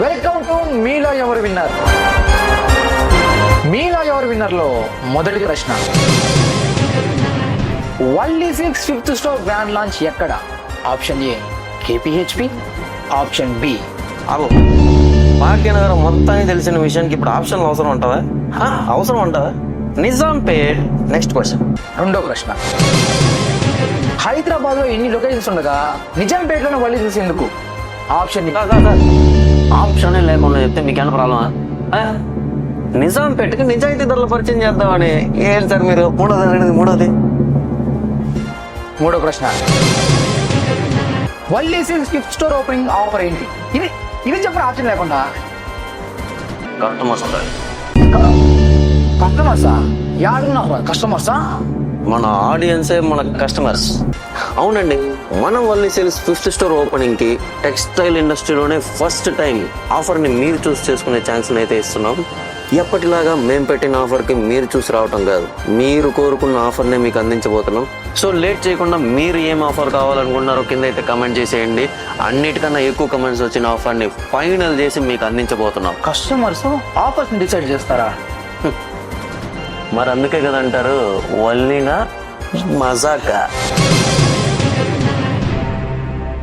Welcome to మీలో ఎవరు winner. మీలో ఎవరు విన్నర్లో మొదటి ప్రశ్న, Valli silks 5th store grand launch ఎక్కడ? ఆప్షన్ ఏ కేపీహెచ్పి, ఆప్షన్ బి అగో భాగ్యనగరం మొత్తానికి తెలిసిన విషయానికి ఇప్పుడు ఆప్షన్లు అవసరం ఉంటుందా? అవసరం ఉంటుందా? నిజాంపేట్. Next question. రెండో ప్రశ్న, హైదరాబాద్ లో ఎన్ని లొకేషన్స్ ఉండగా నిజాంపేటలోనే వల్లీ సిల్క్స్ ఎందుకు? ఆప్షన్ ఆప్షన్ లేకుండా చెప్తే మీకేమైనా ప్రాబ్లమా? నిజాంపేటకి నిజాయితీ ధరలు పరిచయం చేద్దామని. ఏం సార్ మీరు మూడో ప్రశ్న, Valli silks 5th store opening offer ఏంటి? ఇది చెప్పిన ఆప్షన్ లేకుండా. కస్టమర్స్ ఉంటారు. కస్టమర్సా? యాడున్నారు కస్టమర్సా? మన ఆడియన్సే మన కస్టమర్స్. అవునండి, మనం Valli sales 5th store opening కి టెక్స్టైల్ ఇండస్ట్రీలోనే ఫస్ట్ టైం ఆఫర్ ని మీరు చూస్ చేసుకునే ఛాన్స్ అయితే ఇస్తున్నాం. ఎప్పటిలాగా మేము పెట్టిన ఆఫర్ కి మీరు చూసి రావటం కాదు, మీరు కోరుకున్న ఆఫర్ నే మీకు అందించబోతున్నాం. సో లేట్ చేయకుండా మీరు ఏం ఆఫర్ కావాలనుకుంటున్నారో కింద అయితే కమెంట్ చేసేయండి. అన్నిటికన్నా ఎక్కువ కమెంట్స్ వచ్చిన ఆఫర్ ని ఫైనల్ చేసి మీకు అందించబోతున్నాం. కస్టమర్స్ ఆఫర్స్ డిసైడ్ చేస్తారా? మరి అందుకే కదంటారు వల్లీనా మజాకా.